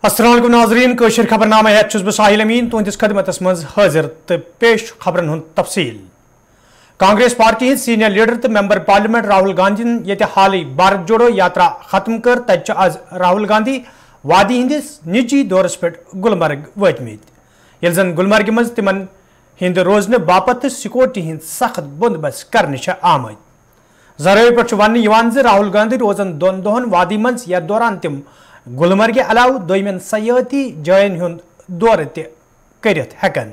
अस्सलाम वालेकुम नाज़रीन कशर खबरनामा हेत बह साहिल अमीन तुंदिस खदमतस मज हाजिर तो पेश खबरन हुंद तफसील। Congress party Hind senior leader तो मेंबर पार्लियामेंट राहुल गांधी ये हाल भारत जोड़ो यात्रा खत्म कर तज आज राहुल गांधी वादी हिंदिस निजी दौरस पे गुलमर्ग वतमित ये जन गुलमर्ग मज तिमन हिंद रोजन बापत सिक्योरिटी हिंद सख्त बंदोबस्त करने आमद। जराये पे वन राहुल गांधी रोजन दोन दोहन वादी मज या दौरान तिम गुलमर्ग अलाव दोयमन सयाती जायन हुंद दौर हेकन।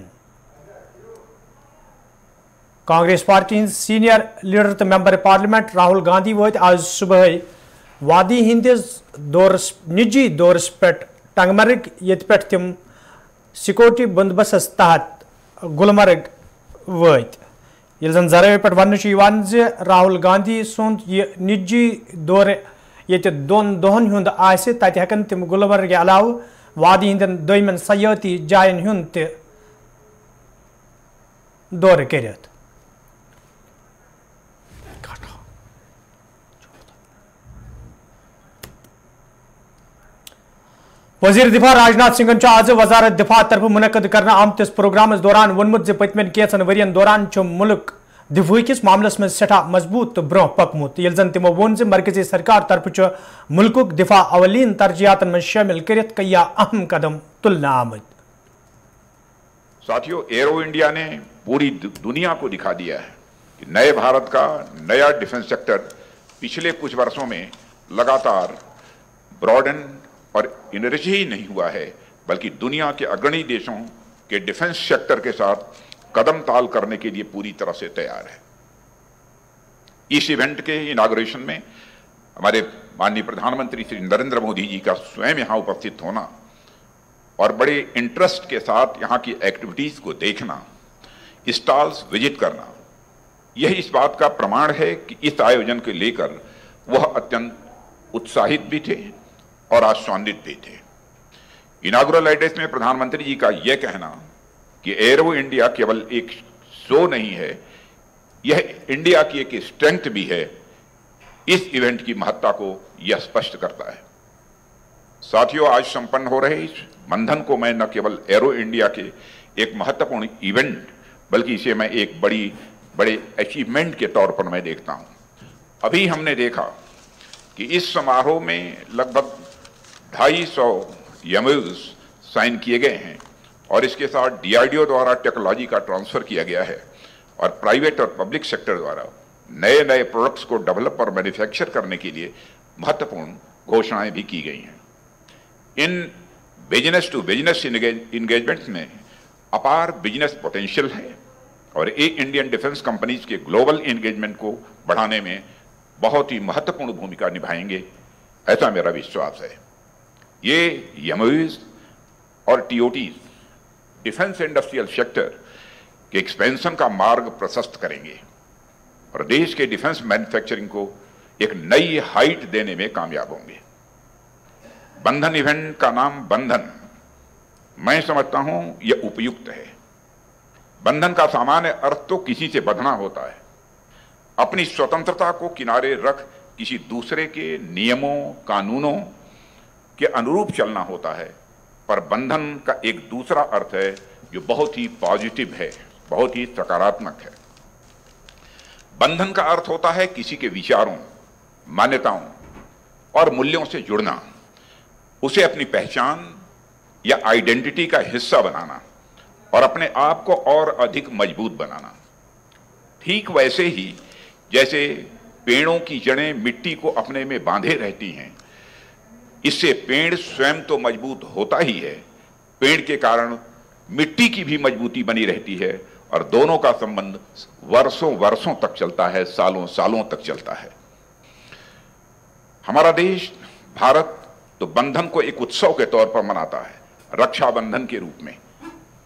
कांग्रेस पार्टी सीनियर लीडर तो मेंबर पार्लियामेंट राहुल गांधी वत आज सुबह वादी हिंदिस दौरस निजी दौरस पे टंगमर्ग ये पे तिम सिक्योरिटी बंदोबस्तस तहत गुलमर्ग वत ये जन जराये पे वन राहुल गांधी सुंद यह निजी दौर ये दोन दोहन हुंद आसे तत हेकन तिम गुलमर्ग अलाव वादी हिंदन दोयमन सयाती जायन हुंद दौर करित। वजीर दिफा राजनाथ सिंह आज वजारत दिफा तरफ मुनक़द करना आमतिस प्रोग्रामस दौरान वोनमुत पतमन कैंसन वरियन दौरान मुल्क दिफाई किस मामलस में सठा मजबूत तो ब्रोह पकमुत ये जन तिमो वोन मरकजी सरकार तरफ मुल्क दिफा अवलीन तरजीहातन में शामिल कर कई अहम कदम तुलना आमद। साथियों, एरो इंडिया ने पूरी दुनिया को दिखा दिया है कि नए भारत का नया डिफेंस सेक्टर पिछले कुछ वर्षों में लगातार ब्रॉडन और इनरिच ही नहीं हुआ है बल्कि दुनिया के अग्रणी देशों के डिफेंस सेक्टर के साथ कदम ताल करने के लिए पूरी तरह से तैयार है। इस इवेंट के इनागुरेशन में हमारे माननीय प्रधानमंत्री श्री नरेंद्र मोदी जी का स्वयं यहां उपस्थित होना और बड़े इंटरेस्ट के साथ यहां की एक्टिविटीज को देखना, स्टॉल्स विजिट करना, यह इस बात का प्रमाण है कि इस आयोजन को लेकर वह अत्यंत उत्साहित भी थे और आश्वान्वित भी थे। इनागुरल एड्रेस में प्रधानमंत्री जी का यह कहना कि एरो इंडिया केवल एक शो नहीं है, यह इंडिया की एक स्ट्रेंथ भी है, इस इवेंट की महत्ता को यह स्पष्ट करता है। साथियों, आज संपन्न हो रहे इस बंधन को मैं न केवल एरो इंडिया के एक महत्वपूर्ण इवेंट बल्कि इसे मैं एक बड़े अचीवमेंट के तौर पर मैं देखता हूं। अभी हमने देखा कि इस समारोह में लगभग 250 एमओयूज साइन किए गए हैं और इसके साथ डीआरडीओ द्वारा टेक्नोलॉजी का ट्रांसफर किया गया है और प्राइवेट और पब्लिक सेक्टर द्वारा नए नए प्रोडक्ट्स को डेवलप और मैन्युफैक्चर करने के लिए महत्वपूर्ण घोषणाएं भी की गई हैं। इन बिजनेस टू बिजनेस इंगेजमेंट्स में अपार बिजनेस पोटेंशियल है और ये इंडियन डिफेंस कंपनीज के ग्लोबल एंगेजमेंट को बढ़ाने में बहुत ही महत्वपूर्ण भूमिका निभाएंगे, ऐसा मेरा विश्वास है। ये एमओयूज और टीओटीज डिफेंस इंडस्ट्रियल सेक्टर के एक्सपेंशन का मार्ग प्रशस्त करेंगे और देश के डिफेंस मैन्युफैक्चरिंग को एक नई हाइट देने में कामयाब होंगे। बंधन इवेंट का नाम बंधन, मैं समझता हूं यह उपयुक्त है। बंधन का सामान्य अर्थ तो किसी से बंधना होता है, अपनी स्वतंत्रता को किनारे रख किसी दूसरे के नियमों कानूनों के अनुरूप चलना होता है, पर बंधन का एक दूसरा अर्थ है जो बहुत ही पॉजिटिव है, बहुत ही सकारात्मक है। बंधन का अर्थ होता है किसी के विचारों, मान्यताओं और मूल्यों से जुड़ना, उसे अपनी पहचान या आइडेंटिटी का हिस्सा बनाना और अपने आप को और अधिक मजबूत बनाना। ठीक वैसे ही जैसे पेड़ों की जड़ें मिट्टी को अपने में बांधे रहती हैं, इससे पेड़ स्वयं तो मजबूत होता ही है, पेड़ के कारण मिट्टी की भी मजबूती बनी रहती है और दोनों का संबंध वर्षों वर्षों तक चलता है, सालों सालों तक चलता है। हमारा देश भारत तो बंधन को एक उत्सव के तौर पर मनाता है, रक्षाबंधन के रूप में।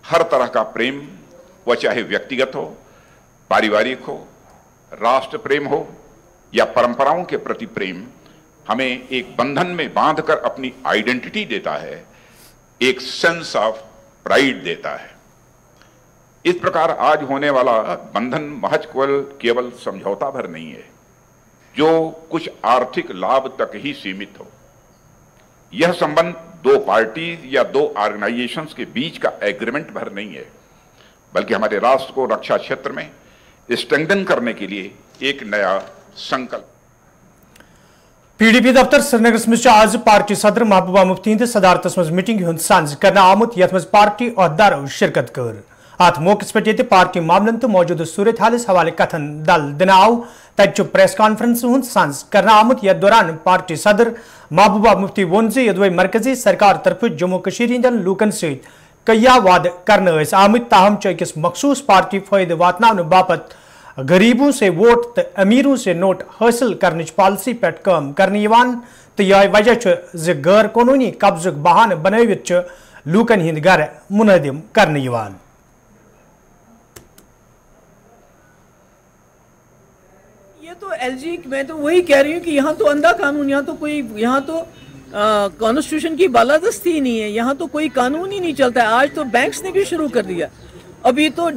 हर तरह का प्रेम, वह चाहे व्यक्तिगत हो, पारिवारिक हो, राष्ट्र प्रेम हो या परंपराओं के प्रति प्रेम, हमें एक बंधन में बांधकर अपनी आइडेंटिटी देता है, एक सेंस ऑफ प्राइड देता है। इस प्रकार आज होने वाला बंधन महज केवल समझौता भर नहीं है जो कुछ आर्थिक लाभ तक ही सीमित हो। यह संबंध दो पार्टी या दो ऑर्गेनाइजेशंस के बीच का एग्रीमेंट भर नहीं है, बल्कि हमारे राष्ट्र को रक्षा क्षेत्र में स्ट्रेंथन करने के लिए एक नया संकल्प। PDP दफ्तर श्रीनगर आज पार्टी सदर महबूबा मुफ्ती हंद सदारत मज मीटिंग हुंद सांझ करने आमुत यथ मज पार्टी अहदेदारों शिरकत कर। अत मौके पे पार्टी मामलन तो मौजूद सूरत हालस हवाले कथन दल दिन आव तत प्रेस कॉन्फ्रेंस हुंद सांझ करने आमुत यथ दौरान पार्टी सदर महबूबा मुफ्ती वोन जे मरकजी सरकार तरफ जम्मू कश्मीर हिंदन लूकन सहित कया वाद करने आमुत ताहम अकिस मखसूस पार्टी फायदे वातनाने बापत गरीबों से वोट तो अमीरों से नोट हासिल करने पॉलिसी पे काम करने तो यह वजह गैर कानूनी कब्ज बहान बनवित लूकन हिंद घर मुनहदिम करने। ये तो एलजी, मैं तो वही कह रही हूँ कि यहाँ तो अंधा कानून, यहाँ तो कॉन्स्टिट्यूशन की बालादस्ती ही नहीं है, यहाँ तो कोई कानून ही नहीं चलता है। आज तो बैंक्स ने भी शुरू कर दिया, अभी तो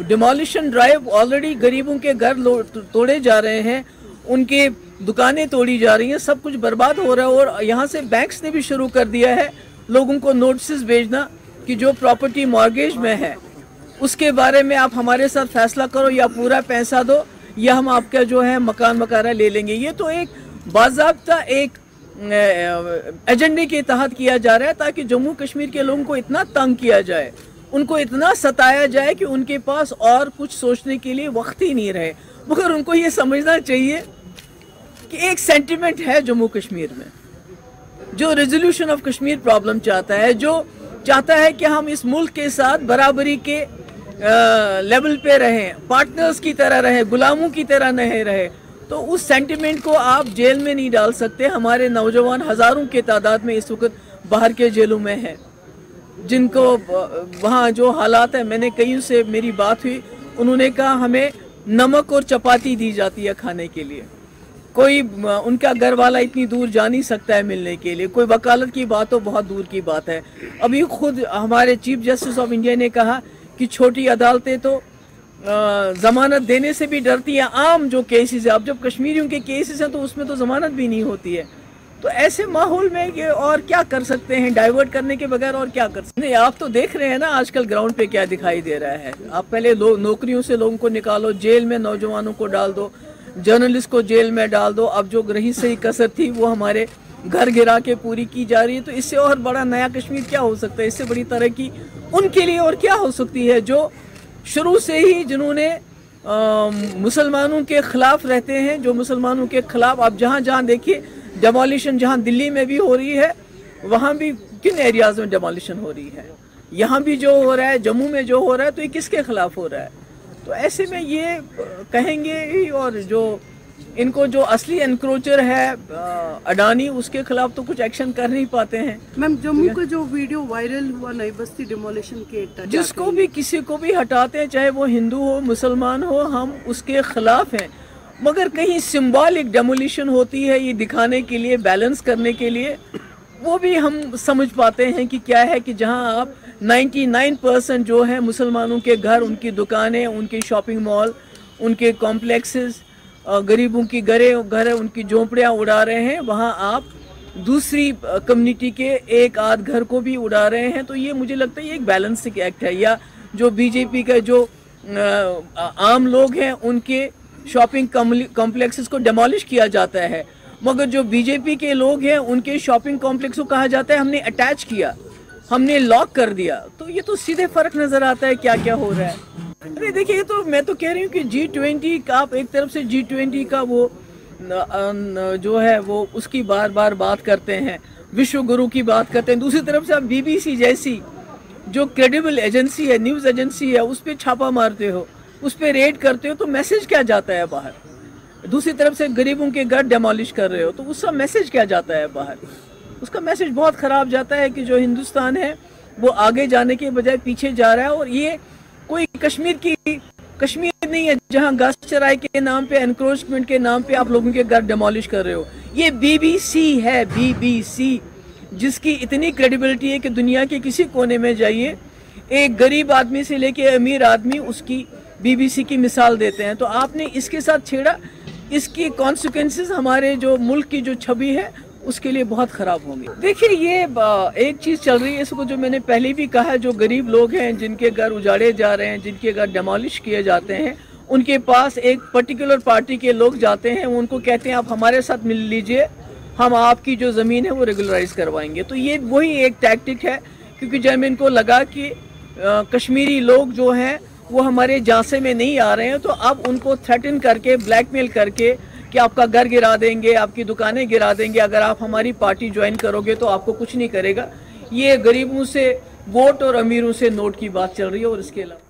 डिमोलिशन ड्राइव ऑलरेडी गरीबों के घर तोड़े जा रहे हैं, उनके दुकानें तोड़ी जा रही हैं, सब कुछ बर्बाद हो रहा है। और यहाँ से बैंक्स ने भी शुरू कर दिया है लोगों को नोटिस भेजना कि जो प्रॉपर्टी मॉर्गेज में है उसके बारे में आप हमारे साथ फैसला करो या पूरा पैसा दो या हम आपका जो है मकान वगैरह ले लेंगे। ये तो एक बाज़ाब्ता एक एजेंडे के तहत किया जा रहा है ताकि जम्मू कश्मीर के लोगों को इतना तंग किया जाए, उनको इतना सताया जाए कि उनके पास और कुछ सोचने के लिए वक्त ही नहीं रहे। मगर उनको ये समझना चाहिए कि एक सेंटिमेंट है जम्मू कश्मीर में जो रेजोल्यूशन ऑफ कश्मीर प्रॉब्लम चाहता है, जो चाहता है कि हम इस मुल्क के साथ बराबरी के लेवल पे रहें, पार्टनर्स की तरह रहें, गुलामों की तरह नहीं रहे। तो उस सेंटिमेंट को आप जेल में नहीं डाल सकते। हमारे नौजवान हज़ारों के तादाद में इस वक्त बाहर के जेलों में हैं, जिनको वहाँ जो हालात है, मैंने कईयों से मेरी बात हुई, उन्होंने कहा हमें नमक और चपाती दी जाती है खाने के लिए, कोई उनका घर वाला इतनी दूर जा नहीं सकता है मिलने के लिए, कोई वकालत की बात तो बहुत दूर की बात है। अभी खुद हमारे चीफ जस्टिस ऑफ इंडिया ने कहा कि छोटी अदालतें तो ज़मानत देने से भी डरती हैं। आम जो केसेस है, अब जब कश्मीरियों के केसेस हैं तो उसमें तो ज़मानत भी नहीं होती है। तो ऐसे माहौल में ये और क्या कर सकते हैं, डाइवर्ट करने के बगैर और क्या कर सकते हैं। आप तो देख रहे हैं ना आजकल ग्राउंड पे क्या दिखाई दे रहा है। आप पहले नौकरियों से लोगों को निकालो, जेल में नौजवानों को डाल दो, जर्नलिस्ट को जेल में डाल दो, अब जो रही सही कसर थी वो हमारे घर गिरा के पूरी की जा रही है। तो इससे और बड़ा नया कश्मीर क्या हो सकता है, इससे बड़ी तरक्की उनके लिए और क्या हो सकती है जो शुरू से ही जिन्होंने मुसलमानों के खिलाफ रहते हैं, जो मुसलमानों के खिलाफ आप जहाँ जहाँ देखिए डेमोलिशन, जहाँ दिल्ली में भी हो रही है, वहाँ भी किन एरियाज में डेमोलिशन हो रही है, यहाँ भी जो हो रहा है, जम्मू में जो हो रहा है, तो ये किसके खिलाफ हो रहा है। तो ऐसे में ये कहेंगे ही, और जो इनको जो असली एनक्रोचर है अडानी, उसके खिलाफ तो कुछ एक्शन कर नहीं पाते हैं। मैम, जम्मू का जो वीडियो वायरल हुआ नई बस्ती डिमोलिशन के, जिसको भी किसी को भी हटाते हैं, चाहे वो हिंदू हो मुसलमान हो, हम उसके खिलाफ हैं। मगर कहीं सिंबॉलिक डेमोलिशन होती है ये दिखाने के लिए, बैलेंस करने के लिए, वो भी हम समझ पाते हैं कि क्या है कि जहां आप 99% जो है मुसलमानों के घर, उनकी दुकानें, उनके शॉपिंग मॉल, उनके कॉम्प्लेक्सेस, गरीबों की घर, उनकी झोंपड़ियाँ उड़ा रहे हैं, वहाँ आप दूसरी कम्युनिटी के एक आध घर को भी उड़ा रहे हैं। तो ये मुझे लगता है ये एक बैलेंसिंग एक्ट है। या जो बीजेपी का जो आम लोग हैं उनके शॉपिंग कॉम्प्लेक्सेस को डेमोलिश किया जाता है, मगर जो बीजेपी के लोग हैं उनके शॉपिंग कॉम्प्लेक्स को कहा जाता है हमने अटैच किया, हमने लॉक कर दिया। तो ये तो सीधे फर्क नजर आता है क्या क्या हो रहा है। अरे देखिए, ये तो मैं तो कह रही हूँ कि G20 का आप एक तरफ से G20 का वो जो है वो उसकी बार बार बात करते हैं, विश्व गुरु की बात करते हैं, दूसरी तरफ से आप BBC जैसी जो क्रेडिबल एजेंसी है, न्यूज़ एजेंसी है, उस पर छापा मारते हो, उस पर रेड करते हो, तो मैसेज क्या जाता है बाहर। दूसरी तरफ से गरीबों के घर डेमोलिश कर रहे हो, तो उसका मैसेज क्या जाता है बाहर। उसका मैसेज बहुत ख़राब जाता है कि जो हिंदुस्तान है वो आगे जाने के बजाय पीछे जा रहा है। और ये कोई कश्मीर नहीं है जहां घास चराई के नाम पे, एनक्रोचमेंट के नाम पे आप लोगों के घर डेमोलिश कर रहे हो। ये BBC है, BBC, जिसकी इतनी क्रेडिबिलिटी है कि दुनिया के किसी कोने में जाइए, एक गरीब आदमी से लेके अमीर आदमी उसकी BBC की मिसाल देते हैं। तो आपने इसके साथ छेड़ा, इसकी कॉन्सिक्वेंसेस हमारे जो मुल्क की जो छवि है उसके लिए बहुत ख़राब होंगे। देखिए ये एक चीज़ चल रही है, इसको जो मैंने पहले भी कहा है, जो गरीब लोग हैं जिनके घर उजाड़े जा रहे हैं, जिनके घर डेमोलिश किए जाते हैं, उनके पास एक पर्टिकुलर पार्टी के लोग जाते हैं, उनको कहते हैं आप हमारे साथ मिल लीजिए, हम आपकी जो ज़मीन है वो रेगुलराइज करवाएंगे। तो ये वही एक टैक्टिक है, क्योंकि जब इनको लगा कि कश्मीरी लोग जो हैं वो हमारे झांसे में नहीं आ रहे हैं, तो अब उनको थ्रेटन करके, ब्लैकमेल करके कि आपका घर गिरा देंगे, आपकी दुकानें गिरा देंगे, अगर आप हमारी पार्टी ज्वाइन करोगे तो आपको कुछ नहीं करेगा। ये गरीबों से वोट और अमीरों से नोट की बात चल रही है। और इसके अलावा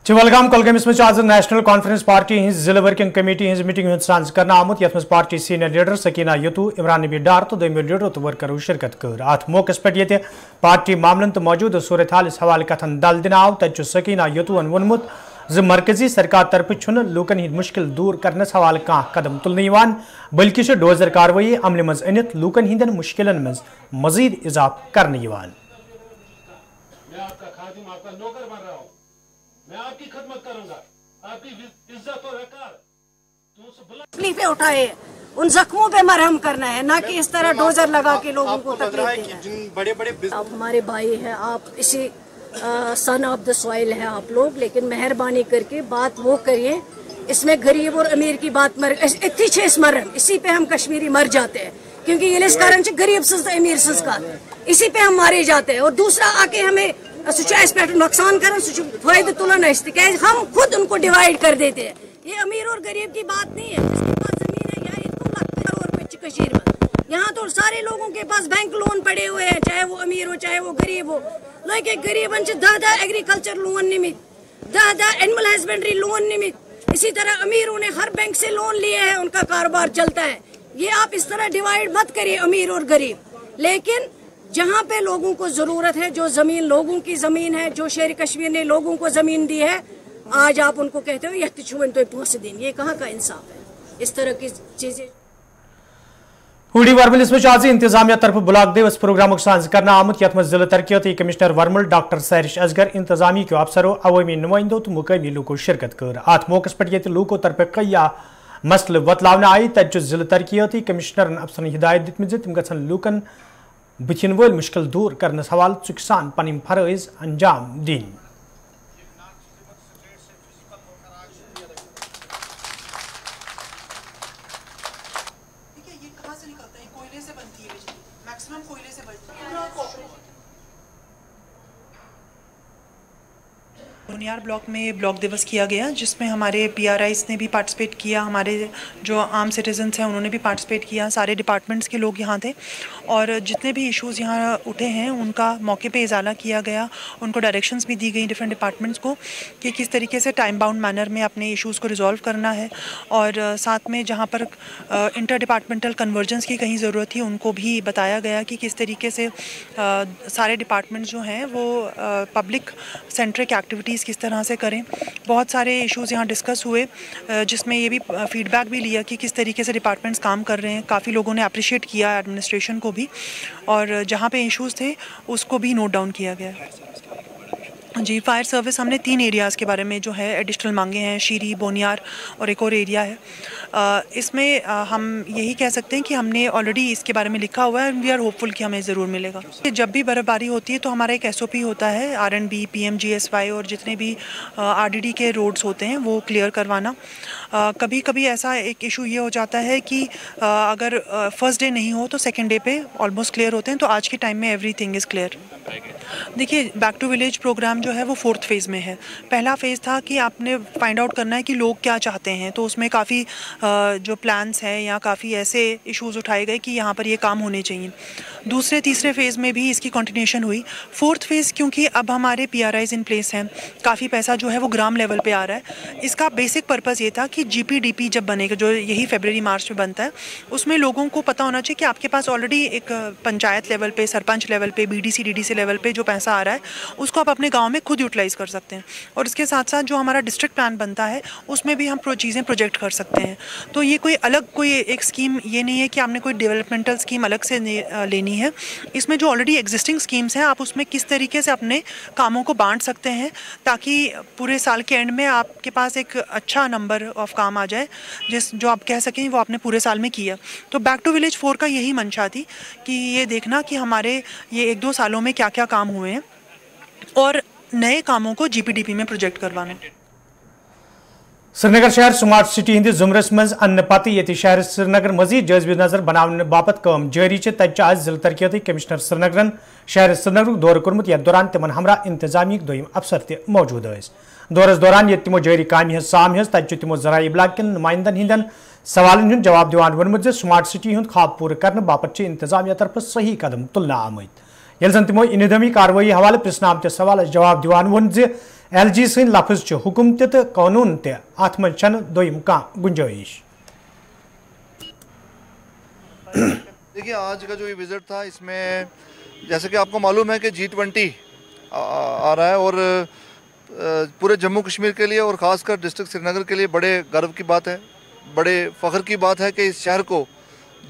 चिवलगाम कोलगम आज नेशनल कॉन्फ्रेंस पार्टी हज जिले वर्किंग कमेटी हज मीटिंग हूं सांस कर आमुत, यथ party senior leader Sakina Itoo, Imran Nabi Dar तो दोमियो लीडर तो वर्करों शिरकत कर। अत मौके पे पार्टी मामलन तो मौजूद सूरत हाल हवाले कथन दल दिन आव, तत सकीना यतून वोनमुत ज मरकजी सरकार तरफ लूकन हिंद मुश्किल दूर करनस हवाले कह कदम तुलन, बल्कि डोजर कार्रवाई अमल मज अनित लूकन हिंदन मुश्किलन मज मजीद इजाफ करने। मैं आपकी खदमत करूंगा, आपकी इज्जत और तकलीफें उठाए, उन जख्मों पे मरहम करना है, ना कि इस तरह डोजर लगा के लोगों को तकलीफ देना। आप हमारे भाई हैं, आप इसी सन ऑफ द सॉइल है आप लोग, लेकिन मेहरबानी करके बात वो करिए, इसमें गरीब और अमीर की बात मरहम, इसी पे हम कश्मीरी मर जाते हैं, क्योंकि ये कारण से गरीब सज अमीर सज का इसी पे हम मारे जाते हैं। और दूसरा आके हमें पे नुकसान कर फायदे तुलन, हम खुद उनको डिवाइड कर देते हैं। ये अमीर और गरीब की बात नहीं है, जिसके पास जमीन है यहाँ यहाँ तो सारे लोगों के पास बैंक लोन पड़े हुए हैं, चाहे वो अमीर हो चाहे वो गरीब हो। लेकिन गरीबन दादा एग्रीकल्चर लोन निमित, दादा एनिमल हस्बेंड्री लोन निमित, इसी तरह अमीरों ने हर बैंक से लोन लिए हैं, उनका कारोबार चलता है। ये आप इस तरह डिवाइड मत करिए अमीर और गरीब, लेकिन जहाँ पे लोगों को जरूरत है, जो जमीन लोगों की जमीन है, जो शेर कश्मीर ने लोगों को जमीन दी है, आज आप उनको कहते हो यह तो पहुंच दिन, ये कहाँ का इंसाफ है? इस तरह की चीजें हुडी वर्मल आज इंतजामिया तरफ ब्लॉक दिवस प्रोग्राम सांस कर आमुत, यथ जिला तरक्याती कमिश्नर वर्मल डॉक्टर सैरिश असगर, इंतजामी के अफसरों, अवामी नुमाइंदों तो मुकामी लूकों शिरकत कर। अत मौके पे लूकों तरफ कई मसल बतलावन आई, तत जिला तरक्याती कमिश्नर अफसर हिदायत दित तम गन लूकन बुथिन वल मुश्किल दूर करनस हवाल चुक सान पन फरज अंजाम दिन। बोनियार ब्लॉक में ब्लॉक दिवस किया गया, जिसमें हमारे पीआरआईस ने भी पार्टिसिपेट किया, हमारे जो आम सिटीजन्स हैं उन्होंने भी पार्टिसिपेट किया, सारे डिपार्टमेंट्स के लोग यहाँ थे और जितने भी इश्यूज़ यहाँ उठे हैं उनका मौके पे इजाला किया गया, उनको डायरेक्शंस भी दी गई डिफरेंट डिपार्टमेंट्स को कि किस तरीके से टाइम बाउंड मैनर में अपने इश्यूज़ को रिजॉल्व करना है। और साथ में जहाँ पर इंटर डिपार्टमेंटल कन्वर्जेंस की कहीं ज़रूरत थी उनको भी बताया गया कि किस तरीके से सारे डिपार्टमेंट्स जो हैं वो पब्लिक सेंट्रिक एक्टिविटीज़ किस तरह से करें। बहुत सारे इश्यूज़ यहाँ डिस्कस हुए, जिसमें ये भी फीडबैक भी लिया कि किस तरीके से डिपार्टमेंट्स काम कर रहे हैं। काफ़ी लोगों ने अप्रिशिएट किया एडमिनिस्ट्रेशन को भी, और जहाँ पे इश्यूज़ थे उसको भी नोट डाउन किया गया। जी, फायर सर्विस हमने 3 एरियाज़ के बारे में जो है एडिशनल मांगे हैं, शीरी, बोनियार और एक और एरिया है। इसमें हम यही कह सकते हैं कि हमने ऑलरेडी इसके बारे में लिखा हुआ है, वी आर होपफुल कि हमें ज़रूर मिलेगा। जब भी बर्फ़बारी होती है तो हमारा एक SOP होता है, RNB, PMGSY और जितने भी RDD के रोड्स होते हैं वो क्लियर करवाना। कभी कभी ऐसा एक इशू ये हो जाता है कि अगर फर्स्ट डे नहीं हो तो सेकेंड डे पे ऑलमोस्ट क्लियर होते हैं, तो आज के टाइम में एवरीथिंग इज़ क्लियर। देखिए, बैक टू विलेज प्रोग्राम जो है वो 4th फेज़ में है। पहला फेज़ था कि आपने फाइंड आउट करना है कि लोग क्या चाहते हैं, तो उसमें काफ़ी जो प्लान्स हैं या काफ़ी ऐसे इश्यूज़ उठाए गए कि यहाँ पर ये काम होने चाहिए। दूसरे तीसरे फेज़ में भी इसकी कंटिन्यूशन हुई। 4th फेज़ क्योंकि अब हमारे PRIs इन प्लेस हैं, काफ़ी पैसा जो है वो ग्राम लेवल पे आ रहा है। इसका बेसिक पर्पज़ ये था कि GPDP जब बनेगा, जो यही फरवरी मार्च में बनता है, उसमें लोगों को पता होना चाहिए कि आपके पास ऑलरेडी एक पंचायत लेवल पे, सरपंच लेवल पे, BDC DDC लेवल पे जो पैसा आ रहा है उसको आप अपने गाँव में खुद यूटिलाइज़ कर सकते हैं। और इसके साथ साथ जो हमारा डिस्ट्रिक्ट प्लान बनता है उसमें भी हम चीज़ें प्रोजेक्ट कर सकते हैं। तो ये कोई अलग कोई एक स्कीम ये नहीं है कि आपने कोई डेवलपमेंटल स्कीम अलग से लेनी है। इसमें जो ऑलरेडी एग्जिस्टिंग स्कीम्स हैं आप उसमें किस तरीके से अपने कामों को बांट सकते हैं ताकि पूरे साल के एंड में आपके पास एक अच्छा नंबर ऑफ काम आ जाए जो आप कह सकें वो आपने पूरे साल में किया। तो बैक टू विलेज 4 का यही मंशा थी कि ये देखना कि हमारे ये 1-2 सालों में क्या क्या काम हुए हैं और नए कामों को जीपीडीपी में प्रोजेक्ट करवाना। श्रीनगर शहर स्मार्ट सिटी हिंद जुमरस मज अन्न पत ये शहर श्रीनगर मजीद जायज नजर बनाने बापत काम जारी तज आज जिला तरक्याती कमिश्नर श्रीनगरन शहर श्रीनगर दौर कोर्मुत यथ दौरान तिमन हमरा इंतजामी दोयम अफसर तह मौजूद दौरस दौरान ये तिमो जारी काम साम तत तिमो जराए इब्लाग के नुमाइंदन हिंदन सवालन हुंद जवाब दिवान वोनमुत स्मार्ट सिटी हुंद ख्वाब पूरा करने बापत इंतजामिया तरफ सही कदम तुलना आमत ये जन तिमो इनदमी कार्रवाई हवाले प्रश्न आमत सवाल जवाब दिवान वोन LG सिंह लफ्ज हुकुम तो कानून अत मन दोयम कह गुंजाइश। देखिए आज का जो ये विजिट था इसमें जैसे कि आपको मालूम है कि G20 आ रहा है और पूरे जम्मू कश्मीर के लिए और ख़ासकर डिस्ट्रिक्ट श्रीनगर के लिए बड़े गर्व की बात है, बड़े फ़ख्र की बात है कि इस शहर को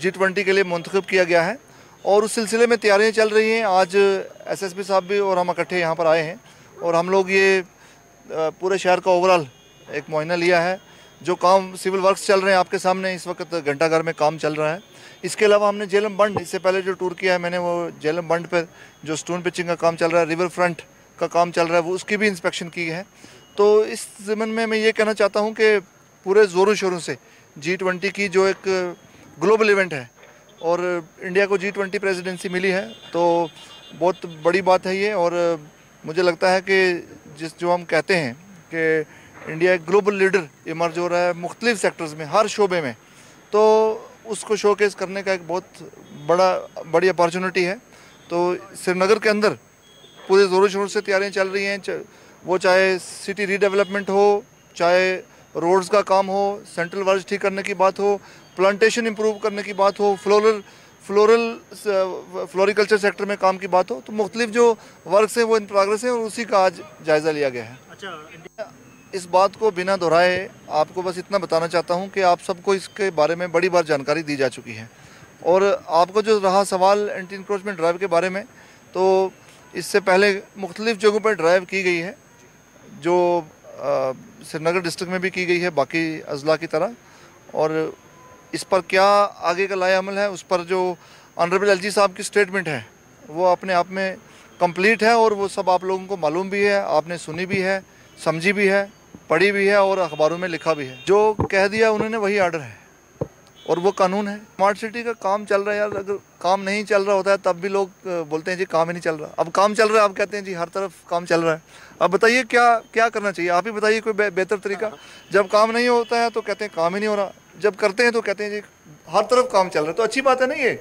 G20 के लिए मुंतखब किया गया है और उस सिलसिले में तैयारियां चल रही हैं। आज SSP साहब भी और हम इकट्ठे यहाँ पर आए हैं और हम लोग ये पूरे शहर का ओवरऑल एक मुआयना लिया है। जो काम सिविल वर्क्स चल रहे हैं आपके सामने इस वक्त घंटाघर में काम चल रहा है। इसके अलावा हमने जेलम बंड, इससे पहले जो टूर किया है मैंने, वो जेलम बंड पर जो स्टोन पिचिंग का काम चल रहा है, रिवर फ्रंट का काम चल रहा है, वो उसकी भी इंस्पेक्शन की है। तो इस ज़मन में मैं ये कहना चाहता हूँ कि पूरे ज़ोरों शोरों से G20 की जो एक ग्लोबल इवेंट है और इंडिया को G20 प्रेसिडेंसी मिली है तो बहुत बड़ी बात है ये। और मुझे लगता है कि जो हम कहते हैं कि इंडिया एक ग्लोबल लीडर इमर्ज हो रहा है मुख्तलिफ सेक्टर्स में, हर शोबे में, तो उसको शोकेस करने का एक बहुत बड़ी अपॉर्चुनिटी है। तो श्रीनगर के अंदर पूरे ज़ोरों शोर से तैयारियां चल रही हैं, वो चाहे सिटी रीडेवलपमेंट हो, चाहे रोड्स का काम हो, सेंट्रल वर्ज ठीक करने की बात हो, प्लांटेशन इंप्रूव करने की बात हो, फ्लोरिकल्चर सेक्टर में काम की बात हो, तो मुख्तलिफ जो वर्क्स हैं वो इन प्रोग्रेस है और उसी का आज जायज़ा लिया गया है। अच्छा, इस बात को बिना दोहराए आपको बस इतना बताना चाहता हूं कि आप सबको इसके बारे में बड़ी बार जानकारी दी जा चुकी है। और आपको जो रहा सवाल एंटी इंक्रोचमेंट ड्राइव के बारे में, तो इससे पहले मुख्तलिफ जगहों पर ड्राइव की गई है जो श्रीनगर डिस्ट्रिक्ट में भी की गई है बाकी अजला की तरह। और इस पर क्या आगे का लाया अमल है उस पर जो ऑनरेबल LG साहब की स्टेटमेंट है वो अपने आप में कंप्लीट है और वो सब आप लोगों को मालूम भी है, आपने सुनी भी है, समझी भी है, पढ़ी भी है और अखबारों में लिखा भी है। जो कह दिया उन्होंने वही आर्डर है और वो कानून है। स्मार्ट सिटी का काम चल रहा है यार, अगर काम नहीं चल रहा होता है तब भी लोग बोलते हैं जी काम ही नहीं चल रहा। अब काम चल रहा है, अब कहते हैं जी हर तरफ काम चल रहा है। अब बताइए क्या करना चाहिए, आप ही बताइए कोई बेहतर तरीका। जब काम नहीं होता है तो कहते हैं काम ही नहीं हो रहा, जब करते हैं तो कहते हैं जी हर तरफ काम चल रहा है। तो अच्छी बात है ना, ये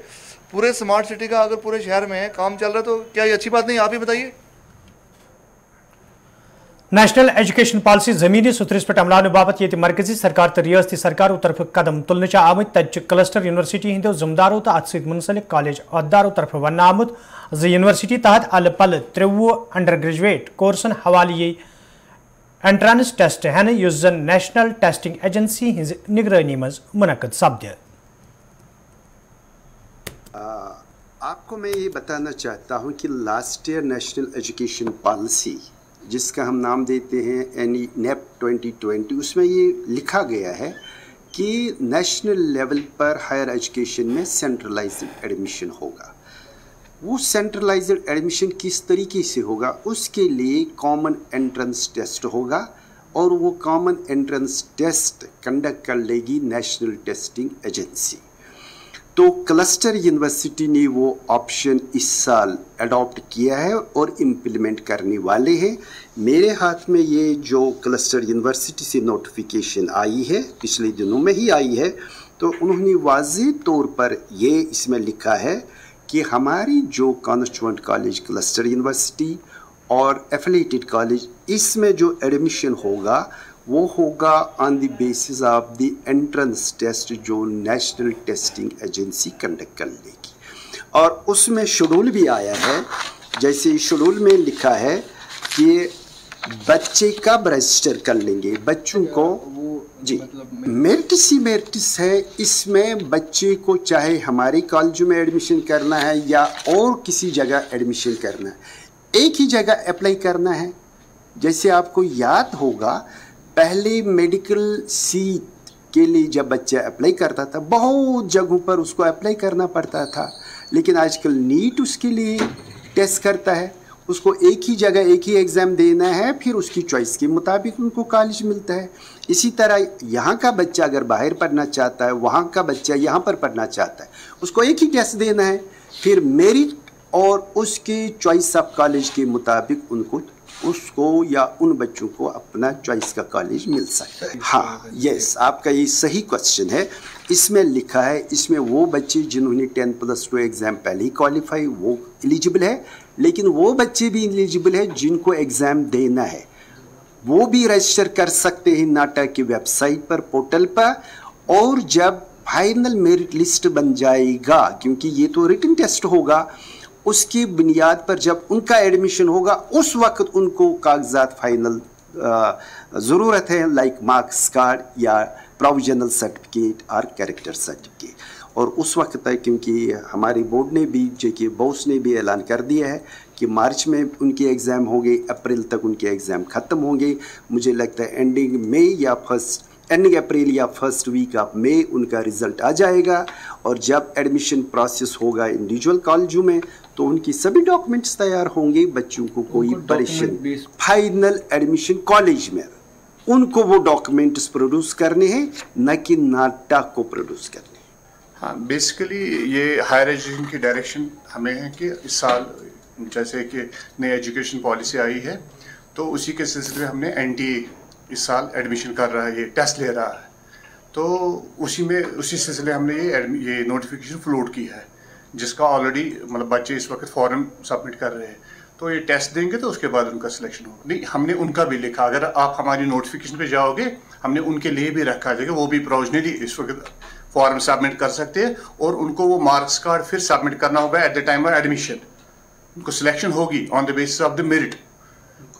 पूरे स्मार्ट सिटी का अगर पूरे शहर में काम चल रहा है तो क्या ये अच्छी बात नहीं? आप ही बताइए। नेशनल एजुकेशन पॉलिसी जमीनी सुथरिस पे अमलान बाबत ये मरकजी सरकार तो रियासती सरकारों तरफ कदम तुलने आमुत तच क्लस्टर यूनिवर्सिटी हिंदो जिम्मेदारों तो अत मुंसलिक कॉलेज अहदारों तरफ वन आमुत यूनिवर्सिटी तहत अल पल 53 अंडर ग्रेजुएट कोर्सन हवाले एंट्रांस टेस्ट हन युस जन नेशनल टेस्टिंग एजेंसी हिंज निगरानी मज मुनक्कद सपद। आपको मैं ये बताना चाहता हूँ कि last year national education policy जिसका हम नाम देते हैं NEP 2020, उसमें ये लिखा गया है कि नेशनल लेवल पर हायर एजुकेशन में सेंट्रलाइज्ड एडमिशन होगा। वो सेंट्रलाइज्ड एडमिशन किस तरीके से होगा, उसके लिए कॉमन एंट्रेंस टेस्ट होगा और वो कॉमन एंट्रेंस टेस्ट कंडक्ट कर लेगी नेशनल टेस्टिंग एजेंसी। तो क्लस्टर यूनिवर्सिटी ने वो ऑप्शन इस साल अडॉप्ट किया है और इम्प्लीमेंट करने वाले हैं। मेरे हाथ में ये जो क्लस्टर यूनिवर्सिटी से नोटिफिकेशन आई है, पिछले दिनों में ही आई है, तो उन्होंने वाज़ेह तौर पर ये इसमें लिखा है कि हमारी जो कॉन्स्टिट्यूएंट कॉलेज क्लस्टर यूनिवर्सिटी और एफिलिएटेड कॉलेज, इसमें जो एडमिशन होगा वो होगा on the basis of the entrance test जो नेशनल टेस्टिंग एजेंसी कंडक्ट कर लेगी। और उसमें शेड्यूल भी आया है, जैसे शेड्यूल में लिखा है कि बच्चे कब रजिस्टर कर लेंगे बच्चों को? जी, मेरिट्स है। इसमें बच्चे को चाहे हमारे कॉलेज में एडमिशन करना है या और किसी जगह एडमिशन करना है, एक ही जगह अप्लाई करना है। जैसे आपको याद होगा, पहले मेडिकल सीट के लिए जब बच्चा अप्लाई करता था बहुत जगहों पर उसको अप्लाई करना पड़ता था, लेकिन आजकल नीट उसके लिए टेस्ट करता है। उसको एक ही जगह एक ही एग्ज़ाम देना है, फिर उसकी चॉइस के मुताबिक उनको कॉलेज मिलता है। इसी तरह यहाँ का बच्चा अगर बाहर पढ़ना चाहता है, वहाँ का बच्चा यहाँ पर पढ़ना चाहता है, उसको एक ही टेस्ट देना है, फिर मेरिट और उसके चॉइस ऑफ कॉलेज के मुताबिक उसको या उन बच्चों को अपना चॉइस का कॉलेज मिल सकता है। हाँ, यस, आपका ये सही क्वेश्चन है। इसमें लिखा है, इसमें वो बच्चे जिन्होंने 10+2 एग्ज़ाम पहले ही क्वालिफाई वो एलिजिबल है, लेकिन वो बच्चे भी एलिजिबल है जिनको एग्ज़ाम देना है, वो भी रजिस्टर कर सकते हैं नाटा की वेबसाइट पर, पोर्टल पर। और जब फाइनल मेरिट लिस्ट बन जाएगा, क्योंकि ये तो रिटन टेस्ट होगा, उसकी बुनियाद पर जब उनका एडमिशन होगा उस वक्त उनको कागजात फाइनल ज़रूरत है, लाइक मार्क्स कार्ड या प्रोविजनल सर्टिफिकेट और कैरेक्टर सर्टिफिकेट। और उस वक्त तक, क्योंकि हमारी बोर्ड ने भी, जेके बॉस ने भी ऐलान कर दिया है कि मार्च में उनके एग्ज़ाम होंगे, अप्रैल तक उनके एग्ज़ाम ख़त्म होंगे। मुझे लगता है एंडिंग अप्रैल या फर्स्ट वीक ऑफ मई उनका रिज़ल्ट आ जाएगा। और जब एडमिशन प्रोसेस होगा इंडिविजुअल कॉलेजों में, तो उनकी सभी डॉक्यूमेंट्स तैयार होंगे। बच्चों को कोई परेशानी, फाइनल एडमिशन कॉलेज में उनको वो डॉक्यूमेंट्स प्रोड्यूस करने हैं, न कि नाटा को प्रोड्यूस करने। हाँ, बेसिकली ये हायर एजुकेशन की डायरेक्शन हमें है कि इस साल जैसे कि नई एजुकेशन पॉलिसी आई है, तो उसी के सिलसिले में हमने NTA इस साल एडमिशन कर रहा है, ये टेस्ट ले रहा है, तो उसी सिलसिले हमने ये नोटिफिकेशन फ्लोट की है, जिसका ऑलरेडी मतलब बच्चे इस वक्त फॉर्म सबमिट कर रहे हैं। तो ये टेस्ट देंगे तो उसके बाद उनका सिलेक्शन होगा। नहीं, हमने उनका भी लिखा, अगर आप हमारी नोटिफिकेशन पे जाओगे, हमने उनके लिए भी रखा जाएगा, वो भी प्रोविजनली इस वक्त फॉर्म सबमिट कर सकते हैं, और उनको वो मार्क्स कार्ड फिर सबमिट करना होगा at the time of admission. उनको सिलेक्शन होगी on the basis of the merit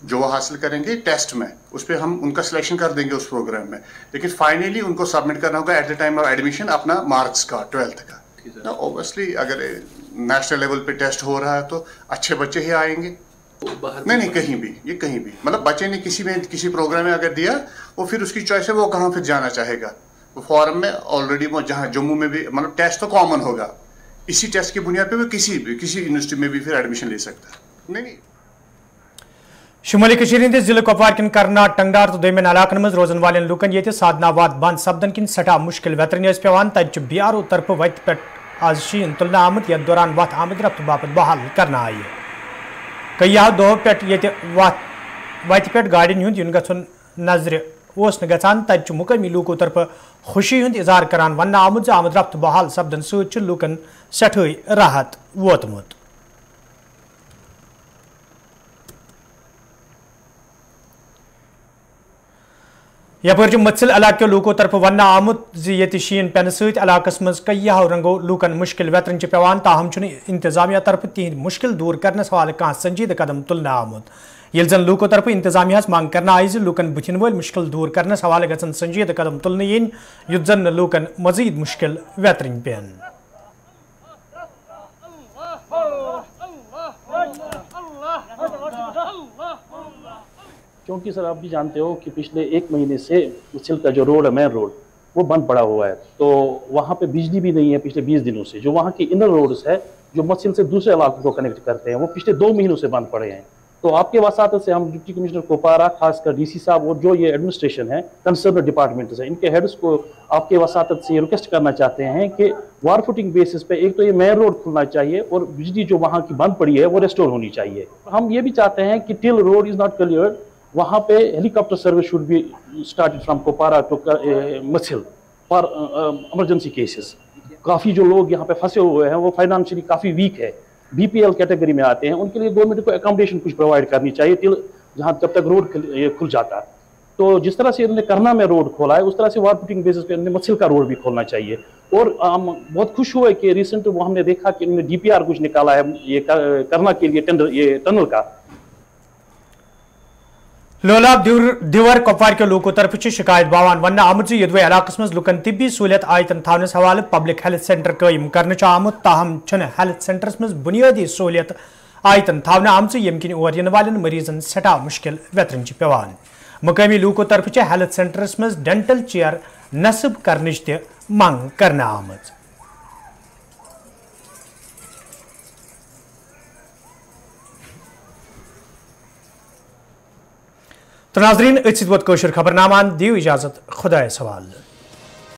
जो वो हासिल करेंगे टेस्ट में, उस पर हम उनका सिलेक्शन कर देंगे उस प्रोग्राम में, लेकिन फाइनली उनको सबमिट करना होगा at the time of admission अपना मार्क्स कार्ड 12th का। ऑब्वियसली अगर नेशनल लेवल पे टेस्ट हो रहा है तो अच्छे बच्चे ही आएंगे। नहीं, कहीं भी, ये कहीं भी, मतलब बच्चे ने किसी प्रोग्राम में अगर दिया, वो फिर उसकी चॉइस है वो कहाँ फिर जाना चाहेगा। वो फॉर्म में ऑलरेडी वो जहाँ जम्मू में भी मतलब टेस्ट तो कॉमन होगा, इसी टेस्ट की बुनियाद पे वो किसी यूनिवर्सिटी में भी फिर एडमिशन ले सकता है। नहीं शुमाली हंदिस जिले कुपवार किन करना टंगदार तो दोमेन इलाकन मज रोजन वाले लूकन ये साधनाबाद बंद सपदन किन सठा मुश्किल वेतरन पेवान तत BRO तरफ वत पे आज शीन तुलना आमत यथ दौरान वत आमद रफ्त बापत बहाल करना आई कई दो पे वत पे गाड़िन हुंद इन गन नजर गसान तत मुकामी लूको तरफ खुशी हुंद इजहार करान वन आमुद आमद रफ्त बहाल सपदन सत लूकन सठे राहत वोतमुत। यपर मत्सिल इलाक लूको तरफ वन आमुत ये शीन पेन सलाकस मज कई रंगो लूकन मुश्किल वेतरन पेवान, ताहम इंतजामिया तरफ तिहद मुश्किल दूर करने हवाले कह संजीद कदम तुलना आमुत। ये जन लूको तरफ इंतजामिया मांग करना आई लूकन बुथिन वल मुश्किल दूर करने हवाले गसन संजीद कदम तुलन इन युत जन लूकन मजीद मुश्किल वेतरन पेन। क्योंकि सर आप भी जानते हो कि पिछले 1 महीने से मत्सिल का जो रोड है, मेन रोड, वो बंद पड़ा हुआ है, तो वहाँ पे बिजली भी नहीं है पिछले 20 दिनों से। जो वहाँ की इनर रोड्स है जो मत्सिल से दूसरे इलाकों को कनेक्ट करते हैं, वो पिछले 2 महीनों से बंद पड़े हैं। तो आपके वसातत से हम डिप्टी कमिश्नर कुपवारा, खासकर DC साहब और जो ये एडमिनिस्ट्रेशन है, कंसर्न डिपार्टमेंट्स है, इनके हेड्स को आपके वसातत से रिक्वेस्ट करना चाहते हैं कि वार फुटिंग बेसिस पे एक तो ये मेन रोड खुलना चाहिए और बिजली जो वहाँ की बंद पड़ी है वो रेस्टोर होनी चाहिए। हम ये भी चाहते हैं कि till road is not cleared, वहाँ पे helicopter service should be started from Kupwara to Machil for emergency cases. काफ़ी जो लोग यहाँ पे फंसे हुए हैं वो फाइनेंशियली काफ़ी वीक है, BPL कैटेगरी में आते हैं, उनके लिए गवर्नमेंट को अकोमोडेशन कुछ प्रोवाइड करनी चाहिए टिल जहाँ जब तक रोड खुल जाता। तो जिस तरह से इन्होंने करना में रोड खोला है, उस तरह से वार फुटिंग बेसिस पे इन्होंने मत्सिल का रोड भी खोलना चाहिए। और हम बहुत खुश हुए कि रिसेंट वो हमने देखा कि इन्होंने DPR कुछ निकाला है ये करना के लिए टेंडर, ये टनल का। लोलाब दिवर कुपवार के लोगों तरफ शिकायत बावान वन आमुत यदवे इलाकस मज लुकन तिब्बी सहूलियत आयतन थावनस हवाले पब्लिक हेल्थ सेंटर कायम करने आमुत ताहम छन हेल्थ सेंटरस मज बुनियादी सहूलियत आयतन थावने आमच यम किन और इन वालन मरीजन सठा मुश्किल वेतरन पेवान मकामी लोगों तरफ हेल्थ सेंटरस मज डेंटल चेयर नस्ब करने मंग करने आमत। तो नाजरीन खबरनामान दियो इजाजत खुदा सवाल।